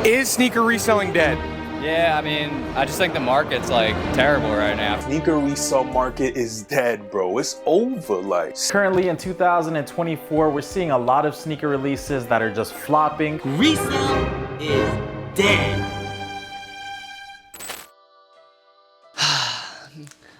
Is sneaker reselling dead? Yeah, I mean, I just think the market's like terrible right now. Sneaker resale market is dead, bro. It's over, like. Currently in 2024, we're seeing a lot of sneaker releases that are just flopping. Resale is dead.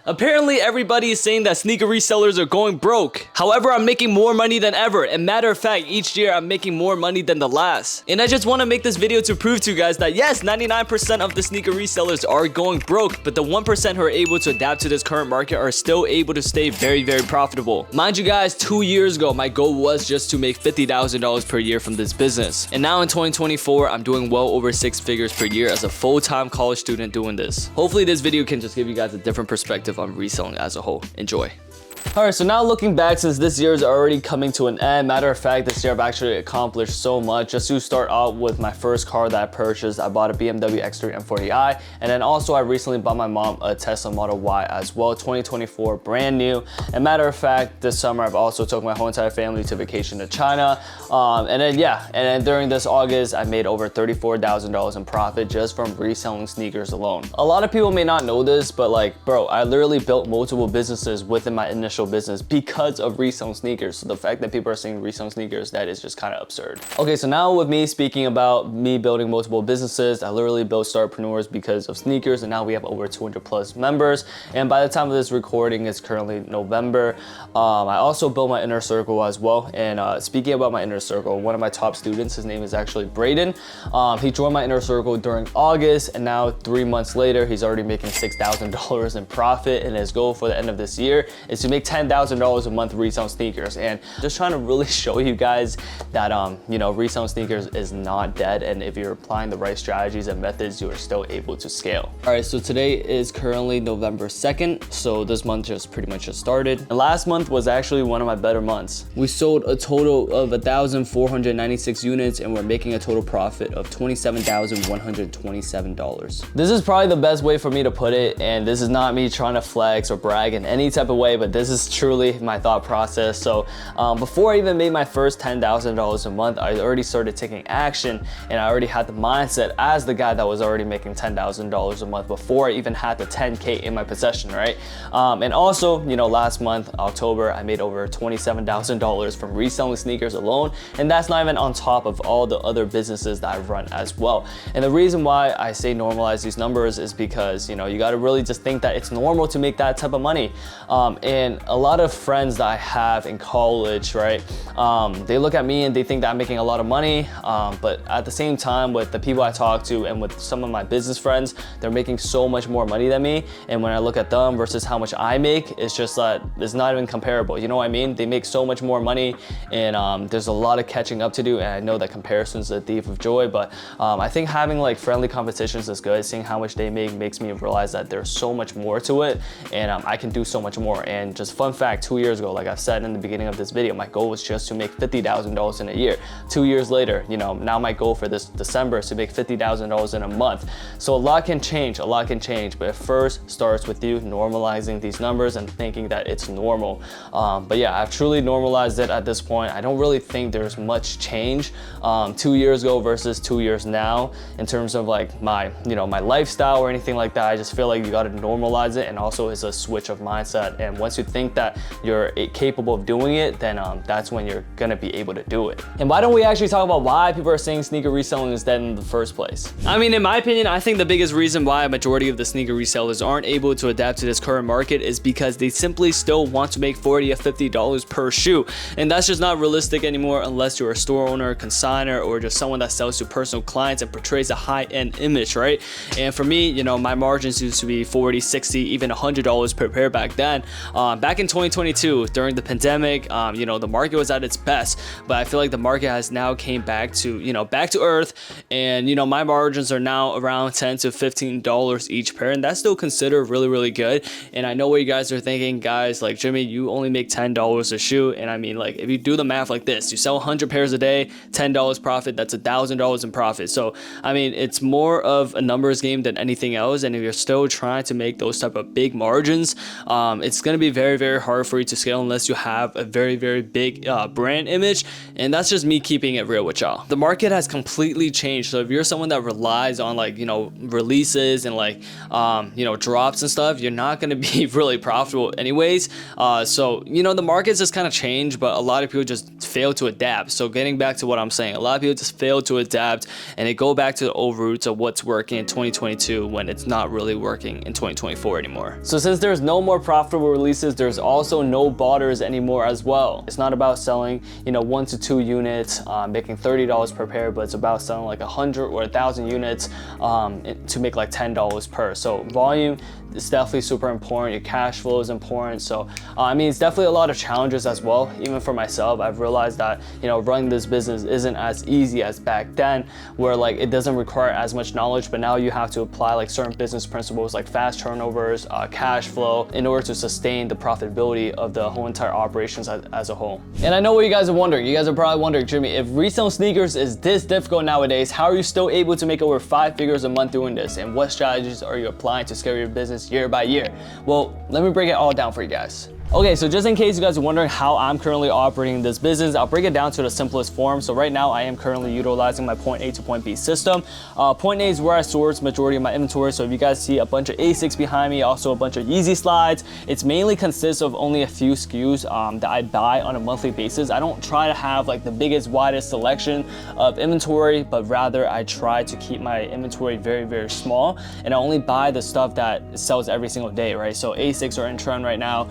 Apparently everybody is saying that sneaker resellers are going broke. However, I'm making more money than ever. And matter of fact, each year I'm making more money than the last. And I just want to make this video to prove to you guys that yes, 99% of the sneaker resellers are going broke, but the 1% who are able to adapt to this current market are still able to stay very, very profitable. Mind you guys, 2 years ago, my goal was just to make $50,000 per year from this business. And now in 2024, I'm doing well over 6 figures per year as a full-time college student doing this. Hopefully this video can just give you guys a different perspective on reselling as a whole. Enjoy. Alright, so now looking back, since this year is already coming to an end, matter of fact, this year I've actually accomplished so much. Just to start out with my first car that I purchased, I bought a BMW X3 M40i, and then also I recently bought my mom a Tesla Model Y as well, 2024, brand new. And matter of fact, this summer I've also took my whole entire family to vacation to China, and then during this August, I made over $34,000 in profit just from reselling sneakers alone. A lot of people may not know this, but like, bro, I literally built multiple businesses within my initial business because of reselling sneakers. So the fact that people are saying reselling sneakers, that is just kind of absurd. Okay, so now with me speaking about me building multiple businesses, I literally built startpreneurs because of sneakers, and now we have over 200 plus members. And by the time of this recording, it's currently November. I also built my inner circle as well. And speaking about my inner circle, one of my top students, his name is actually Braden. He joined my inner circle during August, and now 3 months later, he's already making $6,000 in profit. And his goal for the end of this year is to make $10,000 a month reselling sneakers. And just trying to really show you guys that you know, reselling sneakers is not dead, and if you're applying the right strategies and methods, you are still able to scale. All right, so today is currently November 2nd, so this month just pretty much just started. And last month was actually one of my better months. We sold a total of 1,496 units, and we're making a total profit of $27,127. This is probably the best way for me to put it, and this is not me trying to flex or brag in any type of way, but this is truly my thought process. So before I even made my first $10,000 a month, I already started taking action, and I already had the mindset as the guy that was already making $10,000 a month before I even had the 10K in my possession, right? And also, you know, last month, October, I made over $27,000 from reselling sneakers alone, and that's not even on top of all the other businesses that I run as well. And the reason why I say normalize these numbers is because, you know, you got to really just think that it's normal to make that type of money. And a lot of friends that I have in college, right, they look at me and they think that I'm making a lot of money, but at the same time, with the people I talk to and with some of my business friends, they're making so much more money than me. And when I look at them versus how much I make, it's just that it's not even comparable. You know what I mean? They make so much more money, and there's a lot of catching up to do. And I know that comparison is a thief of joy, but I think having like friendly competitions is good. Seeing how much they make makes me realize that there's so much more to it, and I can do so much more. And just fun fact, 2 years ago, like I've said in the beginning of this video, my goal was just to make $50,000 in a year. 2 years later, you know, now my goal for this December is to make $50,000 in a month. So a lot can change, but it first starts with you normalizing these numbers and thinking that it's normal. But yeah, I've truly normalized it at this point. I don't really think there's much change 2 years ago versus 2 years now in terms of like my, you know, my lifestyle or anything like that. I just feel like you got to normalize it, and also it's a switch of mindset. And once you think that you're capable of doing it, then that's when you're gonna be able to do it. And why don't we actually talk about why people are saying sneaker reselling is dead in the first place? I mean, in my opinion, I think the biggest reason why a majority of the sneaker resellers aren't able to adapt to this current market is because they simply still want to make $40 or $50 per shoe. And that's just not realistic anymore unless you're a store owner, consignor, or just someone that sells to personal clients and portrays a high-end image, right? And for me, you know, my margins used to be $40, $60, even $100 per pair back then. Back in 2022, during the pandemic, you know, the market was at its best, but I feel like the market has now came back to, you know, back to earth, and, you know, my margins are now around $10 to $15 each pair, and that's still considered really, really good. And I know what you guys are thinking, guys, like, Jimmy, you only make $10 a shoe, and I mean, like, if you do the math like this, you sell 100 pairs a day, $10 profit, that's $1,000 in profit. So, I mean, it's more of a numbers game than anything else, and if you're still trying to make those type of big margins, it's going to be very, very, very hard for you to scale unless you have a very, very big brand image. And that's just me keeping it real with y'all. The market has completely changed. So if you're someone that relies on like, you know, releases and like, you know, drops and stuff, you're not going to be really profitable anyways. So, you know, the market's just kind of changed, but a lot of people just fail to adapt. So getting back to what I'm saying, a lot of people just fail to adapt and they go back to the old roots of what's working in 2022 when it's not really working in 2024 anymore. So since there's no more profitable releases, there's also no botters anymore as well. It's not about selling, you know, 1 to 2 units, making $30 per pair, but it's about selling like 100 or 1,000 units to make like $10 per. So volume is definitely super important. Your cash flow is important. So I mean, it's definitely a lot of challenges as well. Even for myself, I've realized that, you know, running this business isn't as easy as back then, where like it doesn't require as much knowledge, but now you have to apply like certain business principles like fast turnovers, cash flow, in order to sustain the profitability of the whole entire operations as a whole. And I know what you guys are wondering. You guys are probably wondering, Jimmy, if reselling sneakers is this difficult nowadays, how are you still able to make over 5 figures a month doing this? And what strategies are you applying to scale your business year by year? Well, let me break it all down for you guys. Okay, so just in case you guys are wondering how I'm currently operating this business, I'll break it down to the simplest form. So right now I am currently utilizing my point A to point B system. Point A is where I source majority of my inventory. So if you guys see a bunch of Asics behind me, also a bunch of Yeezy slides, it's mainly consists of only a few SKUs that I buy on a monthly basis. I don't try to have like the biggest, widest selection of inventory, but rather I try to keep my inventory very, very small. And I only buy the stuff that sells every single day, right? So Asics are in trend right now.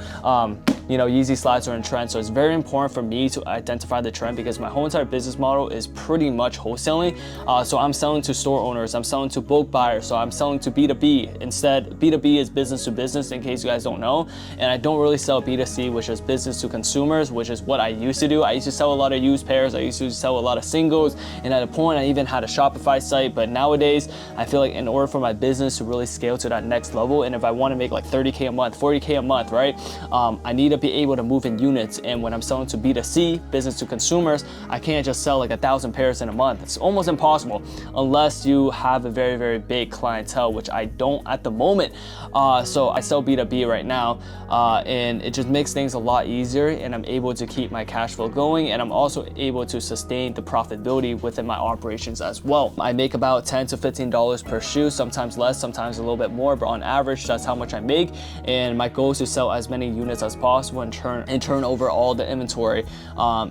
You know, Yeezy slides are in trend. So it's very important for me to identify the trend because my whole entire business model is pretty much wholesaling. So I'm selling to store owners, I'm selling to bulk buyers, so I'm selling to B2B. Instead, B2B is business to business, in case you guys don't know. And I don't really sell B2C, which is business to consumers, which is what I used to do. I used to sell a lot of used pairs. I used to sell a lot of singles. And at a point, I even had a Shopify site. But nowadays, I feel like in order for my business to really scale to that next level, and if I want to make like 30K a month, 40K a month, right? I need to be able to move in units. And when I'm selling to B2C, business to consumers, I can't just sell like 1,000 pairs in a month. It's almost impossible unless you have a very, very big clientele, which I don't at the moment. So I sell B2B right now, and it just makes things a lot easier, and I'm able to keep my cash flow going, and I'm also able to sustain the profitability within my operations as well. I make about $10 to $15 per shoe, sometimes less, sometimes a little bit more, but on average, that's how much I make. And my goal is to sell as many units as possible and turn over all the inventory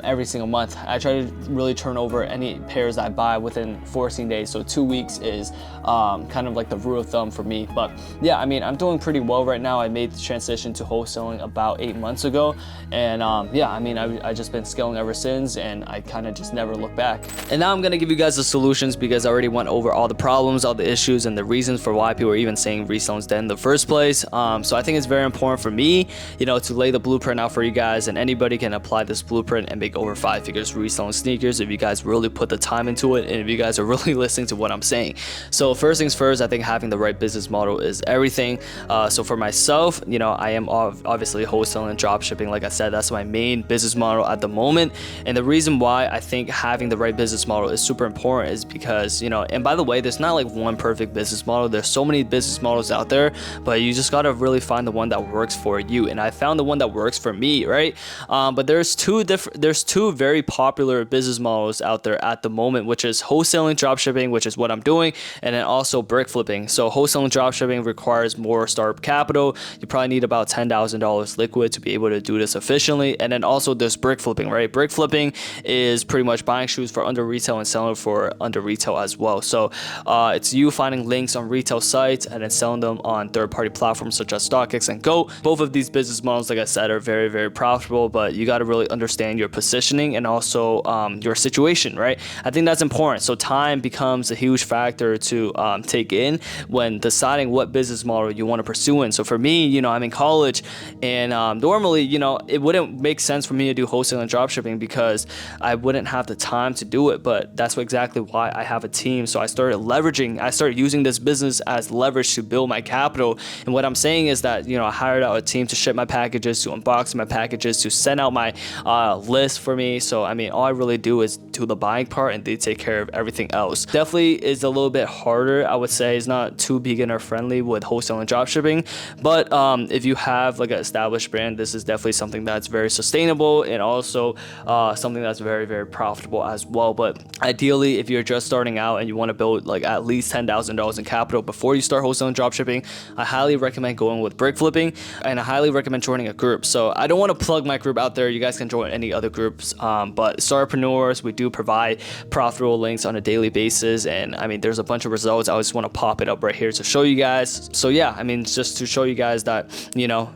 every single month. I try to really turn over any pairs I buy within 14 days. So 2 weeks is kind of like the rule of thumb for me. But yeah, I mean, I'm doing pretty well right now. I made the transition to wholesaling about 8 months ago. And yeah, I mean, I just been scaling ever since, and I kind of just never look back. And now I'm gonna give you guys the solutions because I already went over all the problems, all the issues, and the reasons for why people are even saying reselling's dead in the first place. So I think it's very important for me, you know, to lay the blueprint out for you guys, and anybody can apply this blueprint and make over 5 figures reselling sneakers if you guys really put the time into it and if you guys are really listening to what I'm saying. So first things first, I think having the right business model is everything. So for myself, you know, I am obviously wholesaling and drop shipping. Like I said, that's my main business model at the moment. And the reason why I think having the right business model is super important is because, you know, and by the way, there's not like one perfect business model. There's so many business models out there, but you just got to really find the one that works for you. And I found the one that works for me, right? But there's two very popular business models out there at the moment, which is wholesaling, dropshipping, which is what I'm doing, and then also brick flipping. So wholesaling, dropshipping requires more startup capital. You probably need about $10,000 liquid to be able to do this efficiently. And then also there's brick flipping, right? Brick flipping is pretty much buying shoes for under retail and selling for under retail as well. So it's you finding links on retail sites and then selling them on third-party platforms such as StockX and Go. Both of these business models, like I said, are very, very profitable, but you got to really understand your positioning and also your situation, right? I think that's important. So time becomes a huge factor to take in when deciding what business model you want to pursue in. So for me, you know, I'm in college, and normally, you know, it wouldn't make sense for me to do wholesale and dropshipping because I wouldn't have the time to do it. But that's exactly why I have a team. So I started using this business as leverage to build my capital. And what I'm saying is that, you know, I hired out a team to ship my packages to unbox my packages, to send out my list for me. So I mean, all I really do is do the buying part and they take care of everything else. Definitely is a little bit harder, I would say. It's not too beginner friendly with wholesale and drop shipping, but if you have like an established brand, this is definitely something that's very sustainable and also something that's very, very profitable as well. But ideally, if you're just starting out and you want to build like at least $10,000 in capital before you start wholesale and drop shipping, I highly recommend going with brick flipping, and I highly recommend joining a group. So I don't want to plug my group out there. You guys can join any other groups, but startpreneurs, we do provide profitable links on a daily basis, and I mean, there's a bunch of results. I just want to pop it up right here to show you guys. So yeah, I mean, just to show you guys that, you know,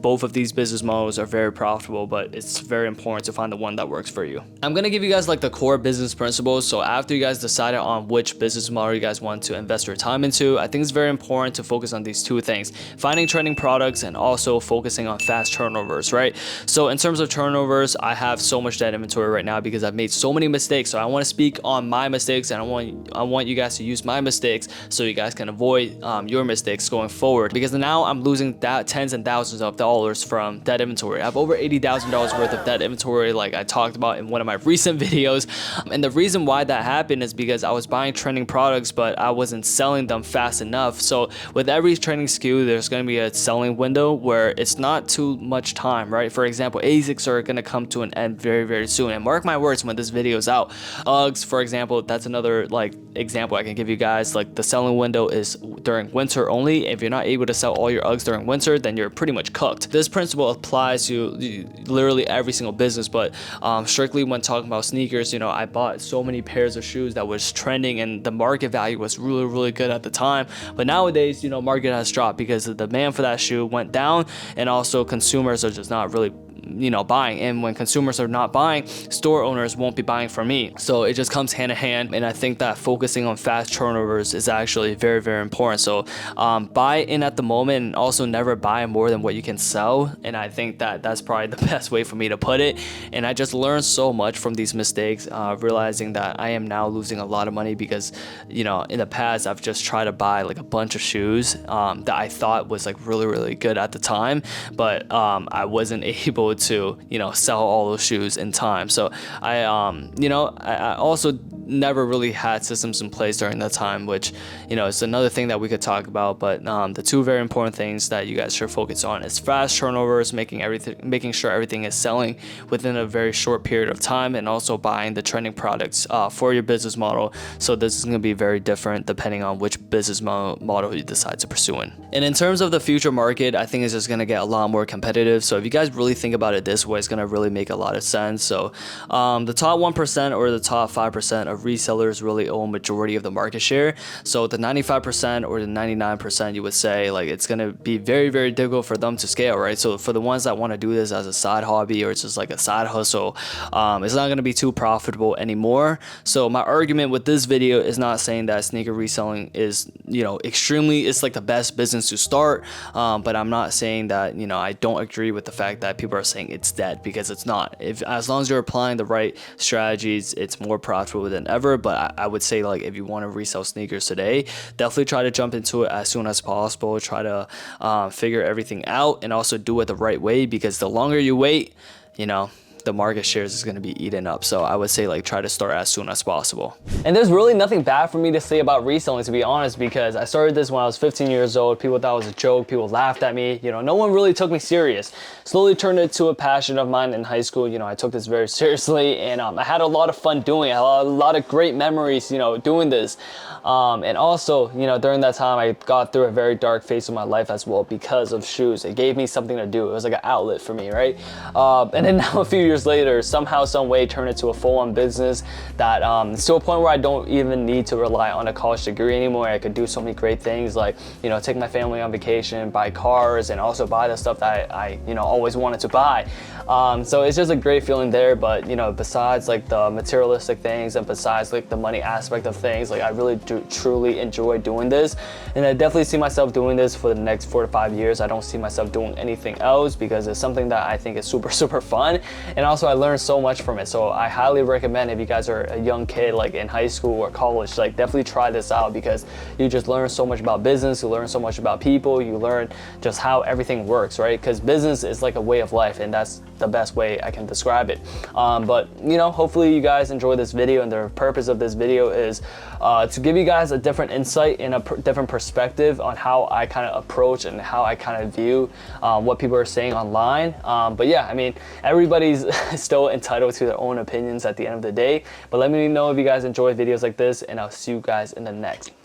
both of these business models are very profitable, but it's very important to find the one that works for you. I'm gonna give you guys like the core business principles. So after you guys decided on which business model you guys want to invest your time into, I think it's very important to focus on these two things: finding trending products and also focusing on fast turnovers, right? So in terms of turnovers, I have so much dead inventory right now because I've made so many mistakes. So I want to speak on my mistakes, and I want you guys to use my mistakes so you guys can avoid your mistakes going forward, because now I'm losing tens and thousands of dollars from dead inventory. I have over $80,000 worth of dead inventory, like I talked about in one of my recent videos. And the reason why that happened is because I was buying trending products, but I wasn't selling them fast enough. So with every trending SKU, there's going to be a selling window where it's not too much time, right? For example, ASICs are going to come to an end very, very soon. And mark my words, when this video is out, Uggs, for example, that's another like example I can give you guys. Like the selling window is during winter only. If you're not able to sell all your Uggs during winter, then you're pretty much cooked. This principle applies to literally every single business, but strictly when talking about sneakers, you know, I bought so many pairs of shoes that was trending and the market value was really, really good at the time. But nowadays, you know, market has dropped because the demand for that shoe went down, and also consumers are just not really, you know, buying. And when consumers are not buying, store owners won't be buying from me. So it just comes hand in hand. And I think that focusing on fast turnovers is actually very, very important. So buy in at the moment, and also never buy more than what you can sell. And I think that that's probably the best way for me to put it. And I just learned so much from these mistakes, realizing that I am now losing a lot of money because, you know, in the past, I've just tried to buy like a bunch of shoes that I thought was like really, really good at the time, but I wasn't able to, you know, sell all those shoes in time. So I also never really had systems in place during that time, which, you know, it's another thing that we could talk about. But the two very important things that you guys should focus on is fast turnovers, making sure everything is selling within a very short period of time, and also buying the trending products for your business model. So this is going to be very different depending on which business model you decide to pursue in. And in terms of the future market, I think it's just going to get a lot more competitive. So if you guys really think about it this way, it's going to really make a lot of sense. So the top 1% or the top 5% of resellers really own majority of the market share. So the 95% or the 99%, you would say, like, it's going to be very, very difficult for them to scale, right? So for the ones that want to do this as a side hobby or it's just like a side hustle, it's not going to be too profitable anymore. So my argument with this video is not saying that sneaker reselling is, you know, it's like the best business to start, but I'm not saying that, you know, I don't agree with the fact that people are saying it's dead, because it's not. As long as you're applying the right strategies, it's more profitable than ever. But I would say, like, if you want to resell sneakers today, definitely try to jump into it as soon as possible. Try to figure everything out, and also do it the right way, because the longer you wait, you know, the market shares is going to be eaten up. So I would say, like, try to start as soon as possible. And there's really nothing bad for me to say about reselling, to be honest, because I started this when I was 15 years old. People thought it was a joke. People laughed at me. You know, no one really took me serious. Slowly turned it to a passion of mine in high school. You know, I took this very seriously, and I had a lot of fun doing it. I had a lot of great memories, you know, doing this. And also, you know, during that time, I got through a very dark phase of my life as well because of shoes. It gave me something to do. It was like an outlet for me, right? And then now, a few years later, somehow, some way, turned into a full-on business that it's to a point where I don't even need to rely on a college degree anymore. I could do so many great things, like, you know, take my family on vacation, buy cars, and also buy the stuff that I you know, always wanted to buy. So it's just a great feeling there. But, you know, besides like the materialistic things and besides like the money aspect of things, like, I really do truly enjoy doing this, and I definitely see myself doing this for the next 4 to 5 years. I don't see myself doing anything else because it's something that I think is super, super fun. And also I learned so much from it. So I highly recommend, if you guys are a young kid like in high school or college, like definitely try this out, because you just learn so much about business, you learn so much about people, you learn just how everything works, right? Because business is like a way of life, and that's the best way I can describe it. But you know, hopefully you guys enjoy this video, and the purpose of this video is to give you guys a different insight and a different perspective on how I kind of approach and how I kind of view what people are saying online. But yeah, I mean, everybody's still entitled to their own opinions at the end of the day. But let me know if you guys enjoy videos like this, and I'll see you guys in the next.